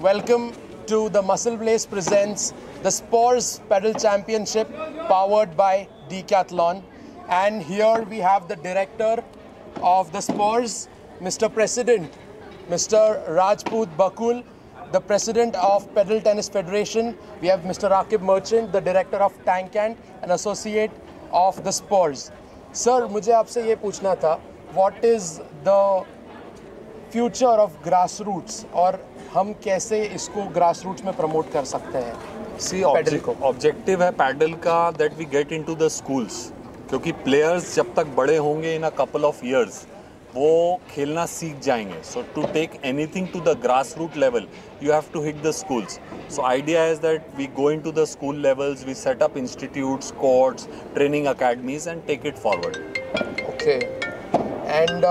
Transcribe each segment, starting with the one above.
welcome to the Muscle Blaze presents the Spores Pedal Championship powered by Decathlon. And here we have the director of the Spores, Mr. President, Mr. Rajput Bakul, the president of Pedal Tennis Federation. We have Mr. Rakib Merchant, the director of Tankant, an associate of the Spores. Sir, मुझे आपसे ये पूछना था, what is the future of grassroots और हम कैसे इसको grassroots में promote कर सकते हैं? See, objective है पैडल का that we get into the schools, क्योंकि players जब तक बड़े होंगे in a couple of years वो खेलना सीख जाएंगे. So to take anything to the grassroots level, you have to hit the schools. So idea is that we go into the school levels, we set up institutes, courts, training academies, and take it forward. Okay, and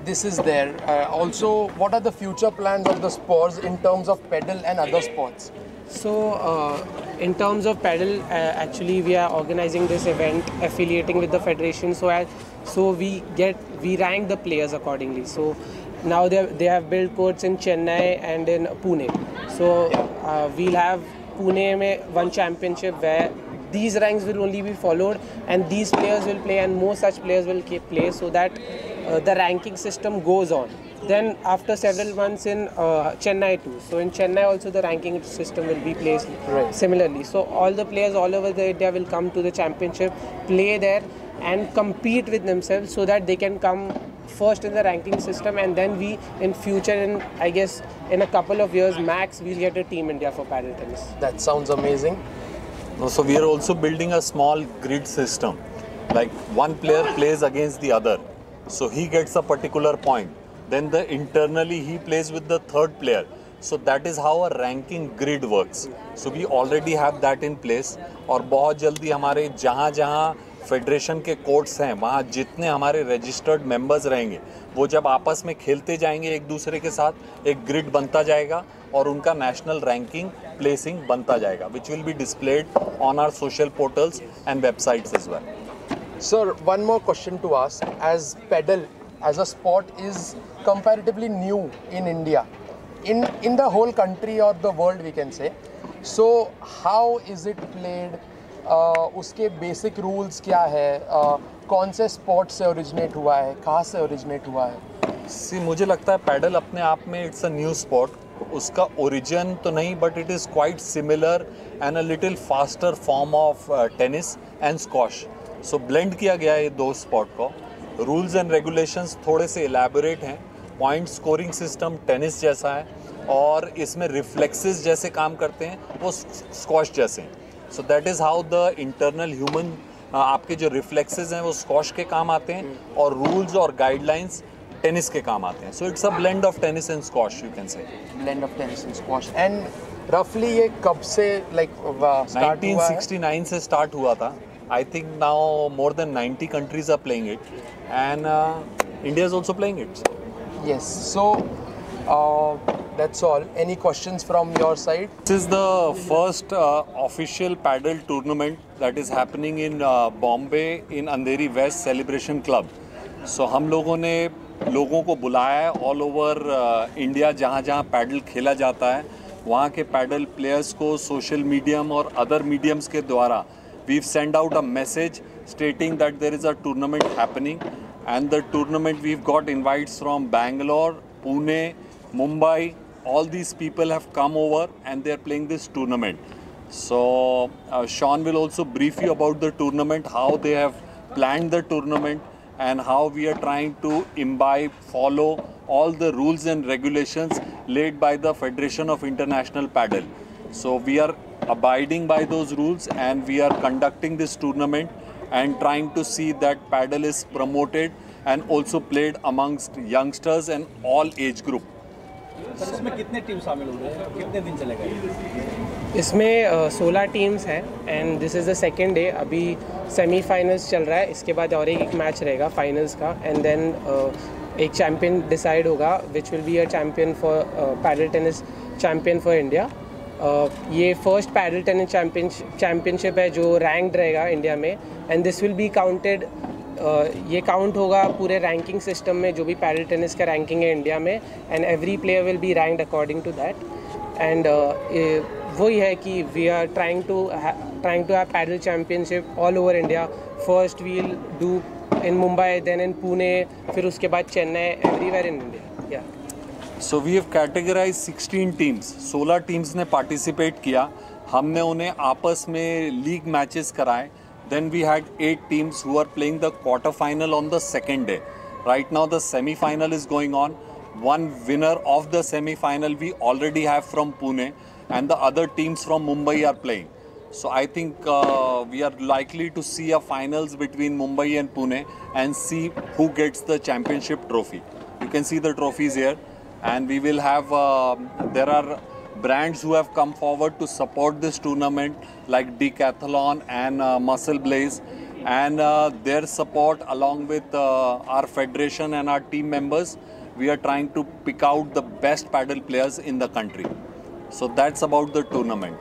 this is there. Also, what are the future plans of the Spores in terms of pedal and other sports? So, in terms of pedal, actually we are organizing this event, affiliating with the federation, so we rank the players accordingly. So now they have built courts in Chennai and in Pune. So we'll have Pune mein one championship where these ranks will only be followed and these players will play and more such players will play, so that the ranking system goes on. Then after several months in Chennai too. So in Chennai also the ranking system will be placed similarly. So all the players all over the India will come to the championship, play there and compete with themselves so that they can come first in the ranking system, and then we in future, in I guess in a couple of years max, we'll get a Team India for paddle tennis. That sounds amazing. So we are also building a small grid system. Like one player plays against the other. So he gets a particular point. Then internally he plays with the third player. So that is how a ranking grid works. So we already have that in place. और बहुत जल्दी हमारे जहाँ federation के courts हैं वहाँ जितने हमारे रजिस्टर्ड मेंबर्स रहेंगे वो जब आपस में खेलते जाएंगे एक दूसरे के साथ एक ग्रिड बनता जाएगा और उनका नेशनल रैंकिंग प्लेसिंग बनता जाएगा, which will be displayed on our social portals and websites as well. Sir, one more question to ask. As pedal as a sport is comparatively new in India, in the whole country or the world we can say. So how is it played? उसके basic rules क्या है? कौन से sport से originate हुआ है? कहाँ से ओरिजिनेट हुआ है? मुझे लगता है पैडल अपने आप में इट्स अ न्यू स्पोर्ट. उसका ओरिजिन तो नहीं, but it is quite similar and a little faster form of tennis and squash. So blend किया गया है ये दो स्पोर्ट को. रूल्स एंड रेगुलेशंस थोड़े से एलैबोरेट हैं. पॉइंट स्कोरिंग सिस्टम टेनिस जैसा है और इसमें रिफ्लेक्सेस जैसे काम करते हैं वो स्क्वॉश जैसे हैं. So that is how the internal human आपके जो रिफ्लेक्सेस हैं वो स्क्वॉश के काम आते हैं और रूल्स और गाइडलाइंस टेनिस के काम आते हैं. So it's a blend of tennis and squash, you can say. Blend of tennis and squash. And रफली ये कब से लाइक 1969 से स्टार्ट हुआ था. I think now more than 90 countries are playing it, and India is also playing it. Yes. So that's all. Any questions from your side? This is the first official paddle tournament that is happening in Bombay in Andheri West Celebration Club. So हम लोगों ने लोगों को बुलाया है all over India, जहाँ जहाँ pedal खेला जाता है वहाँ के पैडल प्लेयर्स को सोशल मीडियम और अदर मीडियम्स के द्वारा we've sent out a message stating that there is a tournament happening, and the tournament we've got invites from Bangalore, Pune, Mumbai. All these people have come over and they're playing this tournament. So Sean will also brief you about the tournament, how they have planned the tournament and how we are trying to follow all the rules and regulations laid by the Federation of International Paddle. So we are abiding by those rules and we are conducting this tournament and trying to see that paddle is promoted and also played amongst youngsters and all age group. Sir इसमें कितने team शामिल हो रहे हैं, कितने दिन चलेगा? इसमें 16 टीम्स हैं and this is the second day. अभी सेमीफाइनल्स चल रहा है, इसके बाद और एक मैच रहेगा फाइनल्स का, एंड देन एक चैम्पियन डिसाइड होगा which will be a champion for padel tennis champion for India. ये फर्स्ट पैडल टेनिस चैम्पियनशिप है जो रैंक्ड रहेगा इंडिया में, and this will be counted ये काउंट होगा पूरे रैंकिंग सिस्टम में जो भी पैडल टेनिस का रैंकिंग है इंडिया में, and every player will be ranked according to that. एंड वही है कि we are trying to have paddle championship all over India. First we will do in Mumbai, then in Pune, फिर उसके बाद Chennai, everywhere in India. Yeah so we have categorize 16 teams. 16 teams ने participate किया. हमने उन्हें आपस में लीग मैचेस कराए. Then we had 8 teams who are playing the quarter final on the second day. Right now the semi final is going on. One winner of the semi final we already have from Pune, and the other teams from Mumbai are playing. So I think we are likely to see a finals between Mumbai and Pune and see who gets the championship trophy. You can see the trophies here, and we will have there are brands who have come forward to support this tournament like Decathlon and Muscle Blaze, and their support along with our federation and our team members, we are trying to pick out the best paddle players in the country. So that's about the tournament.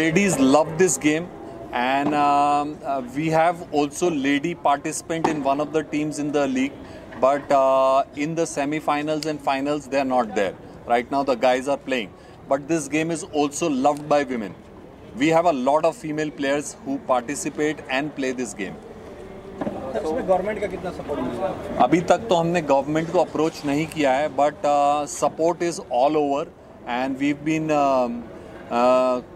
Ladies love this game, and we have also lady participant in one of the teams in the league. But in the semi-finals and finals, they are not there. Right now, the guys are playing. But this game is also loved by women. We have a lot of female players who participate and play this game. इसमें government का कितना support मिल रहा है? अभी तक तो हमने government को अप्रोच नहीं किया है, but support is all over, and we've been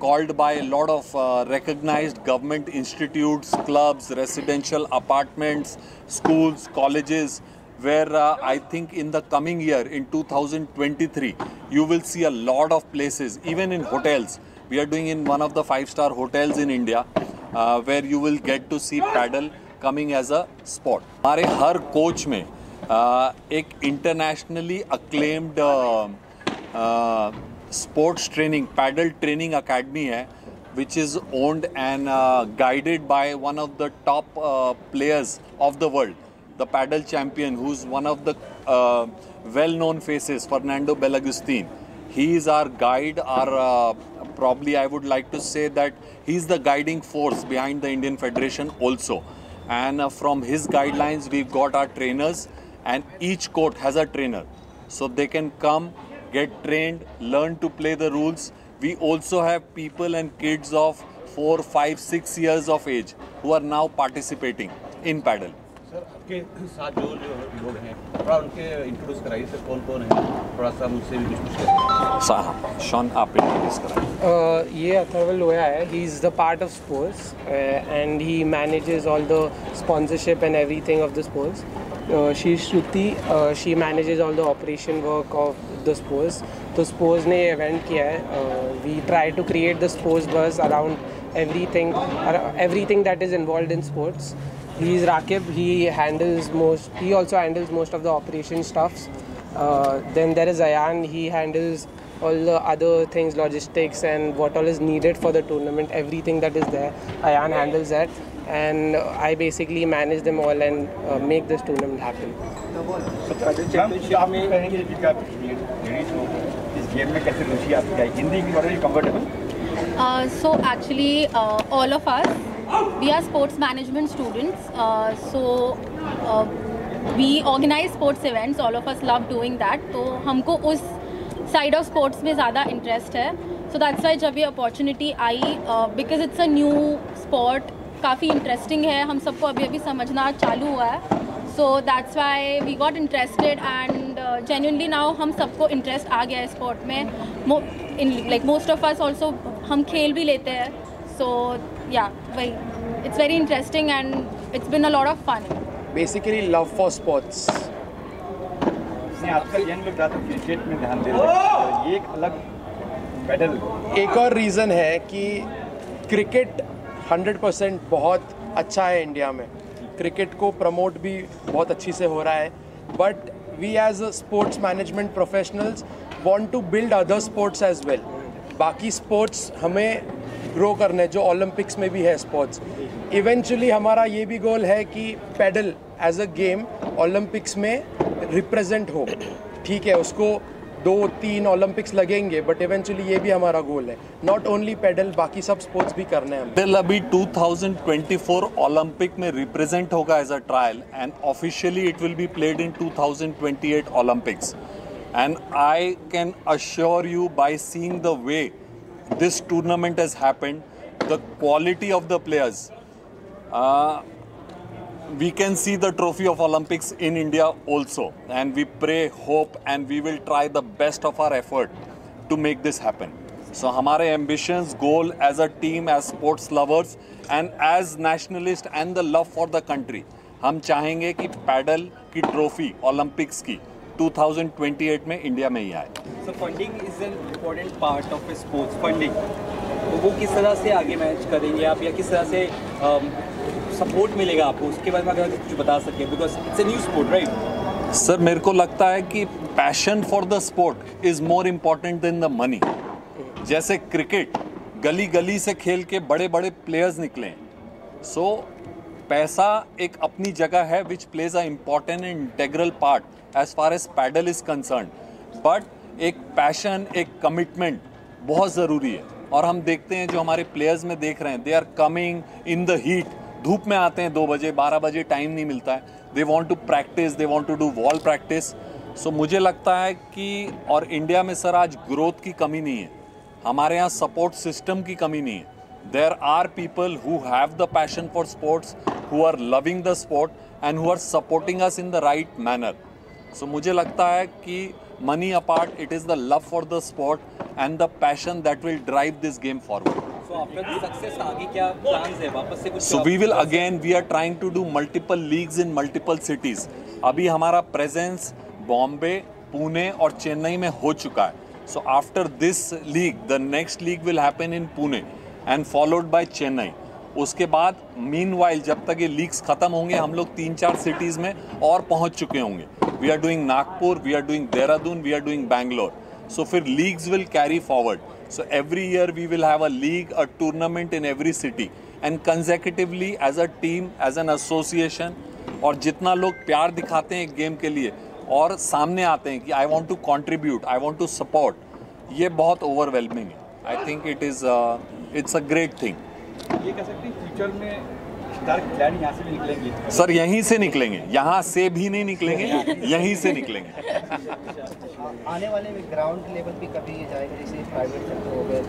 called by a lot of recognized government institutes, clubs, residential apartments, schools, colleges, where I think in the coming year, in 2023, you will see a lot of places, even in hotels. We are doing in one of the 5-star hotels in India, where you will get to see paddle coming as a sport. हमारे हर coach में एक internationally acclaimed sports training, paddle training academy है, which is owned and guided by one of the top players of the world. The paddle champion, who's one of the well-known faces, Fernando Belagustin. He is our guide, probably I would like to say that he's the guiding force behind the Indian Federation also. And from his guidelines, we've got our trainers, and each court has a trainer. So they can come, get trained, learn to play the rules. We also have people and kids of 4, 5, 6 years of age who are now participating in paddle. Sir आपके साथ जो लोग हैं, थोड़ा उनके introduce कराइए. Sir कौन कौन है, थोड़ा सा मुझसे भी कुछ करिए. शॉन, आप इंट्रोड्यूस कराइए. ये अथर्वल लोया है. He is the part of sports and he manages all the sponsorship and everything of the sports. She Shruti, she manages all the operation work of the sports. तो स्पोर्ट्स ने ये इवेंट किया है. We try to create the sports buzz around everything that is involved in sports. He is Rakib. He also handles most of the operation stuffs. Then there is Ayan. He handles all the other things, logistics and what all is needed for the tournament. Everything that is there, Ayan handles that, and I basically manage them all and make this tournament happen. So actually, all of us, we are sports management students. We organize sports events. All of us love doing that. तो हमको उस side of sports में ज़्यादा interest है. So that's why जब ये opportunity I, because it's a new sport, काफ़ी interesting है. हम सबको अभी समझना चालू हुआ है. So that's why we got interested, and genuinely now हम सबको interest आ गया है sport में. Like most of us also हम खेल भी लेते हैं. So yeah, it's very interesting and it's been a lot of fun. Basically love for sports. आजकल यंग लोग ज़्यादा क्रिकेट में ध्यान दे रहे हैं. ये एक अलग पैडल. एक और रीज़न है कि क्रिकेट 100% बहुत अच्छा है इंडिया में. क्रिकेट को प्रमोट भी बहुत अच्छी से हो रहा है. But we as sports management professionals want to build other sports as well. बाकी स्पोर्ट्स हमें ग्रो करने, जो ओलंपिक्स में भी है स्पोर्ट्स. इवेंचुअली हमारा ये भी गोल है कि padel as a game Olympics में रिप्रेजेंट हो. ठीक है, उसको 2-3 ओलंपिक्स लगेंगे, बट इवेंचुअली ये भी हमारा गोल है, नॉट ओनली पेडल, बाकी सब स्पोर्ट्स भी करने हैं हमें। पेडल अभी 2024 ओलंपिक में रिप्रेजेंट होगा as a trial and officially it will be played in 2028 Olympics and I can assure you by seeing the way this tournament has happened, the quality of the players, we can see the trophy of Olympics in India also, and we pray, hope, and we will try the best of our effort to make this happen. So हमारे ambitions, goal as a team, as sports lovers and as nationalists and the love for the country, हम चाहेंगे कि pedal की trophy Olympics की 2028 में India में ही आए। So funding is an important part of a sports funding. तो वो किस तरह से आगे मैनेज करेंगे आप, या किस तरह से सपोर्ट मिलेगा आपको, उसके बारे में अगर कुछ बता सके, because it's a new sport, right? Sir, मेरे को लगता है कि passion for the sport is more important than the money. जैसे क्रिकेट गली गली से खेल के बड़े बड़े प्लेयर्स निकले हैं, सो पैसा एक अपनी जगह है which plays a important and integral part as far as padel is concern, but एक पैशन, एक कमिटमेंट बहुत ज़रूरी है। और हम देखते हैं जो हमारे प्लेयर्स में देख रहे हैं, they are coming in the heat, धूप में आते हैं 2 बजे 12 बजे, टाइम नहीं मिलता है, they want to practice, they want to do wall practice. So मुझे लगता है कि और इंडिया में सर आज ग्रोथ की कमी नहीं है, हमारे यहाँ सपोर्ट सिस्टम की कमी नहीं है। There are people who have the passion for sports, who are loving the sport and who are supporting us in the right manner. So मुझे लगता है कि money apart, it is the love for the sport and the passion that will drive this game forward. So after the success, आगे क्या plans है, वापस से कुछ? So we will again, we are trying to do multiple leagues in multiple cities. अभी हमारा presence Bombay, Pune और चेन्नई में हो चुका है. So after this league, the next league will happen in Pune and followed by Chennai. उसके बाद meanwhile जब तक ये लीग्स ख़त्म होंगे हम लोग 3-4 सिटीज़ में और पहुंच चुके होंगे. We are doing Nagpur, we are doing Dehradun, we are doing Bangalore. So फिर leagues will carry forward. So every year we will have a league, a tournament in every city, and consecutively as a team, as an association, और जितना लोग प्यार दिखाते हैं एक game के लिए और सामने आते हैं कि I want to contribute, I want to support, ये बहुत overwhelming है. I think it's a great thing. ये कह सकते हैं फ्यूचर में डायरेक्ट खिलाड़ी यहाँ से भी निकलेंगे? सर यहीं से निकलेंगे, यहाँ से भी नहीं निकलेंगे, यहीं से निकलेंगे. आने वाले में ग्राउंड लेवल पे कभी ये जाएगा, जैसे प्राइवेट सेक्टर हो गया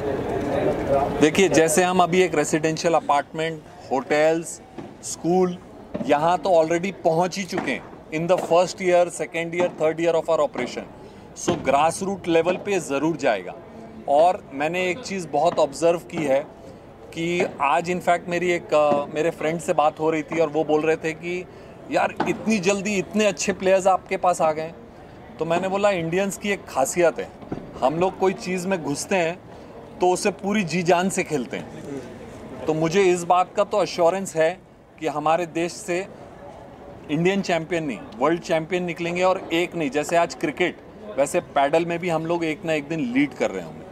तो? देखिए जैसे हम अभी एक रेसिडेंशियल अपार्टमेंट, होटल्स, स्कूल यहाँ तो ऑलरेडी पहुँच ही चुके हैं in the first year, second year, third year of our operation. So grass root level पे ज़रूर जाएगा. और मैंने एक चीज़ बहुत ऑब्ज़र्व की है कि आज इनफैक्ट मेरे फ्रेंड से बात हो रही थी और वो बोल रहे थे कि यार इतनी जल्दी इतने अच्छे प्लेयर्स आपके पास आ गए. तो मैंने बोला इंडियंस की एक खासियत है, हम लोग कोई चीज़ में घुसते हैं तो उसे पूरी जी जान से खेलते हैं. तो मुझे इस बात का तो अश्योरेंस है कि हमारे देश से इंडियन चैम्पियन नहीं, वर्ल्ड चैम्पियन निकलेंगे. और एक नहीं, जैसे आज क्रिकेट, वैसे पैडल में भी हम लोग एक ना एक दिन लीड कर रहे होंगे.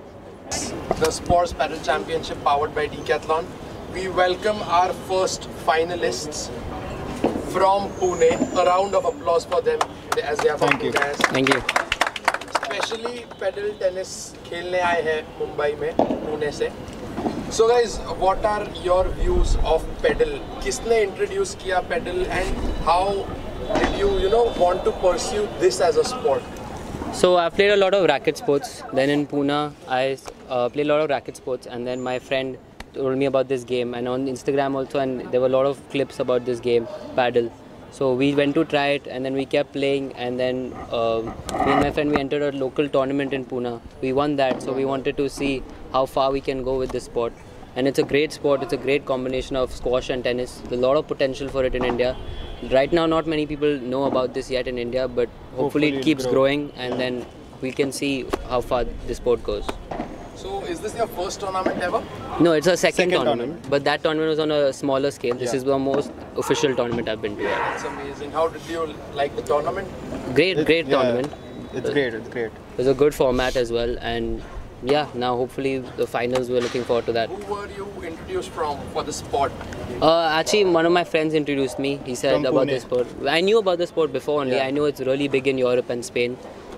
The Sports Paddle Championship powered by Decathlon. We welcome our first finalists from Pune. A round of applause for them as they are from Pune. Thank you. Especially pedal tennis खेलने आए हैं मुंबई में, पुणे से. So guys, what are your views of pedal? किसने introduce किया pedal and how did you want to pursue this as a sport? So I've played a lot of racket sports. Then in Pune, I played a lot of racket sports, and then my friend told me about this game, and on Instagram also, and there were a lot of clips about this game, paddle. So we went to try it, and then we kept playing, and then me and my friend, we entered a local tournament in Pune. We won that, so we wanted to see how far we can go with this sport. And it's a great sport. It's a great combination of squash and tennis. There's a lot of potential for it in India. Right now, not many people know about this yet in India, but hopefully it keeps growing, and then we can see how far this sport goes. So is this your first tournament ever? No, it's a second tournament, but that tournament was on a smaller scale. This is the most official tournament I've been to. It's amazing. How did you like the tournament? Great tournament. It's great. It was a good format as well, and yeah, now hopefully the finals, we're looking forward to that. Who were you introduced from for the sport? Actually, one of my friends introduced me. He said about this sport. I knew about the sport before only. I know it's really big in Europe and Spain.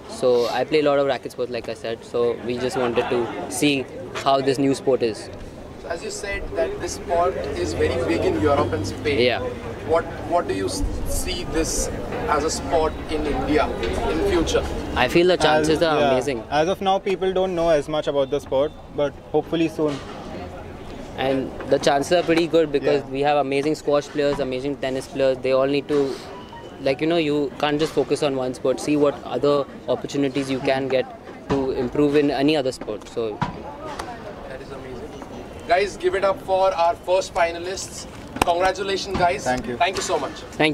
So I play a lot of racket sports, like I said. So we just wanted to see how this new sport is. So as you said that this sport is very big in Europe and Spain. Yeah. What do you see this as a sport in India in future? I feel the chances are amazing. As of now, people don't know as much about the sport, but hopefully soon. And the chances are pretty good because we have amazing squash players, amazing tennis players. They all need to, like, you know, you can't just focus on one sport. See what other opportunities you can get to improve in any other sport. So That is amazing. Guys, give it up for our first finalists. Congratulations, guys. Thank you. Thank you so much. thank you.